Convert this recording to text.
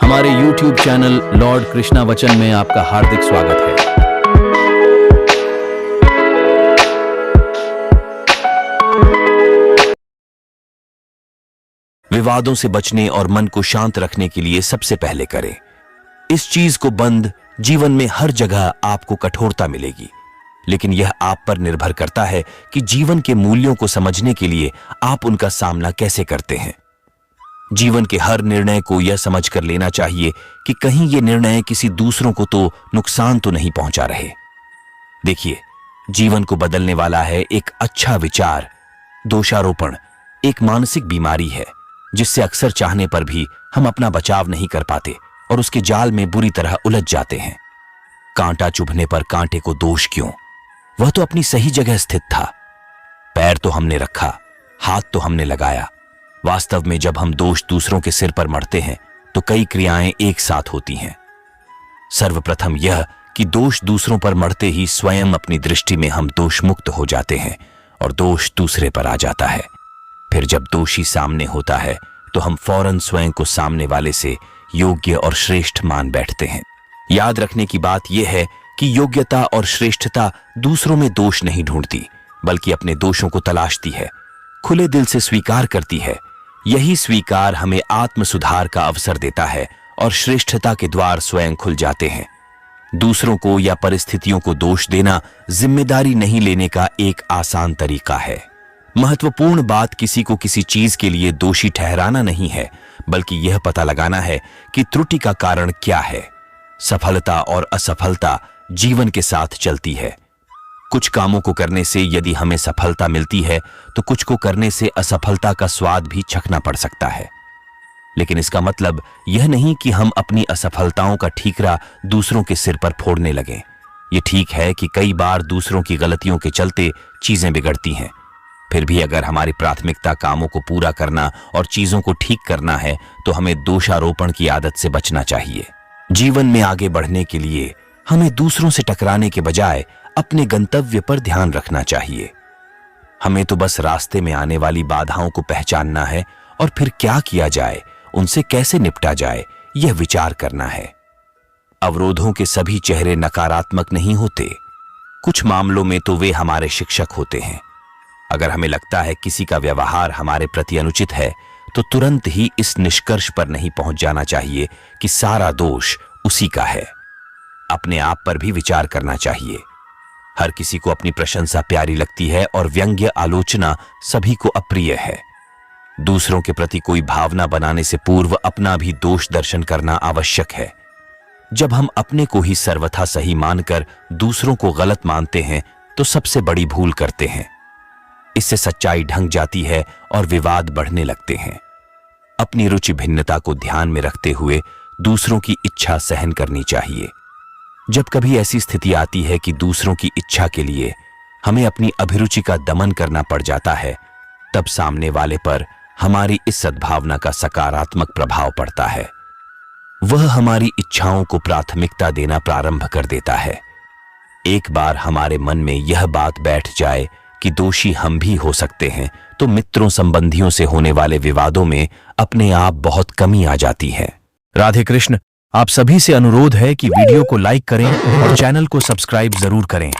हमारे YouTube channel Lord Krishna वचन में आपका हार्दिक स्वागत है। विवादों से बचने और मन को शांत रखने के लिए सबसे पहले करें इस चीज को बंद। जीवन में हर जगह आपको कठोरता मिलेगी, लेकिन यह आप पर निर्भर करता है कि जीवन के मूल्यों को समझने के लिए आप उनका सामना कैसे करते हैं। जीवन के हर निर्णय को यह समझकर लेना चाहिए कि कहीं ये निर्णय किसी दूसरों को तो नुकसान तो नहीं पहुंचा रहे। देखिए, जीवन को बदलने वाला है एक अच्छा विचार। दोषारोपण एक मानसिक बीमारी है जिससे अक्सर चाहने पर भी हम अपना बचाव नहीं कर पाते और उसके जाल में बुरी तरह उलझ जाते हैं। कांटा चुभने पर कांटे को दोष क्यों? वह तो अपनी सही जगह स्थित था। पैर तो हमने रखा, हाथ तो हमने लगाया। वास्तव में जब हम दोष दूसरों के सिर पर मढ़ते हैं तो कई क्रियाएं एक साथ होती हैं। सर्वप्रथम यह कि दोष दूसरों पर मढ़ते ही स्वयं अपनी दृष्टि में हम दोष मुक्त हो जाते हैं और दोष दूसरे पर आ जाता है। फिर जब दोषी सामने होता है तो हम फौरन स्वयं को सामने वाले से योग्य और श्रेष्ठ मान बैठते हैं। याद रखने की बात यह है कि योग्यता और श्रेष्ठता दूसरों में दोष नहीं ढूंढती, बल्कि अपने दोषों को तलाशती है, खुले दिल से स्वीकार करती है। यही स्वीकार हमें आत्म सुधार का अवसर देता है और श्रेष्ठता के द्वार स्वयं खुल जाते हैं। दूसरों को या परिस्थितियों को दोष देना जिम्मेदारी नहीं लेने का एक आसान तरीका है। महत्वपूर्ण बात किसी को किसी चीज के लिए दोषी ठहराना नहीं है, बल्कि यह पता लगाना है कि त्रुटि का कारण क्या है। सफलता और असफलता जीवन के साथ चलती है। कुछ कामों को करने से यदि हमें सफलता मिलती है तो कुछ को करने से असफलता का स्वाद भी चखना पड़ सकता है। लेकिन इसका मतलब यह नहीं कि हम अपनी असफलताओं का ठीकरा दूसरों के सिर पर फोड़ने लगें। यह ठीक है कि कई बार दूसरों की गलतियों के चलते चीजें बिगड़ती हैं। फिर भी अगर हमारी प्राथमिकता कामों को पूरा करना और चीजों को ठीक करना है तो हमें दोषारोपण की आदत से बचना चाहिए। जीवन में आगे बढ़ने के लिए हमें दूसरों से टकराने के बजाय अपने गंतव्य पर ध्यान रखना चाहिए। हमें तो बस रास्ते में आने वाली बाधाओं को पहचानना है और फिर क्या किया जाए, उनसे कैसे निपटा जाए, यह विचार करना है। अवरोधों के सभी चेहरे नकारात्मक नहीं होते। कुछ मामलों में तो वे हमारे शिक्षक होते हैं। अगर हमें लगता है किसी का व्यवहार हमारे प्रति अनुचित है तो तुरंत ही इस निष्कर्ष पर नहीं पहुंच जाना चाहिए कि सारा दोष उसी का है। अपने आप पर भी विचार करना चाहिए। हर किसी को अपनी प्रशंसा प्यारी लगती है और व्यंग्य आलोचना सभी को अप्रिय है। दूसरों के प्रति कोई भावना बनाने से पूर्व अपना भी दोष दर्शन करना आवश्यक है। जब हम अपने को ही सर्वथा सही मानकर दूसरों को गलत मानते हैं तो सबसे बड़ी भूल करते हैं। इससे सच्चाई ढंक जाती है और विवाद बढ़ने लगते हैं। अपनी रुचि भिन्नता को ध्यान में रखते हुए दूसरों की इच्छा सहन करनी चाहिए। जब कभी ऐसी स्थिति आती है कि दूसरों की इच्छा के लिए हमें अपनी अभिरुचि का दमन करना पड़ जाता है, तब सामने वाले पर हमारी इस सद्भावना का सकारात्मक प्रभाव पड़ता है। वह हमारी इच्छाओं को प्राथमिकता देना प्रारंभ कर देता है। एक बार हमारे मन में यह बात बैठ जाए कि दोषी हम भी हो सकते हैं तो मित्रों संबंधियों से होने वाले विवादों में अपने आप बहुत कमी आ जाती है। राधे कृष्ण। आप सभी से अनुरोध है कि वीडियो को लाइक करें और चैनल को सब्सक्राइब जरूर करें।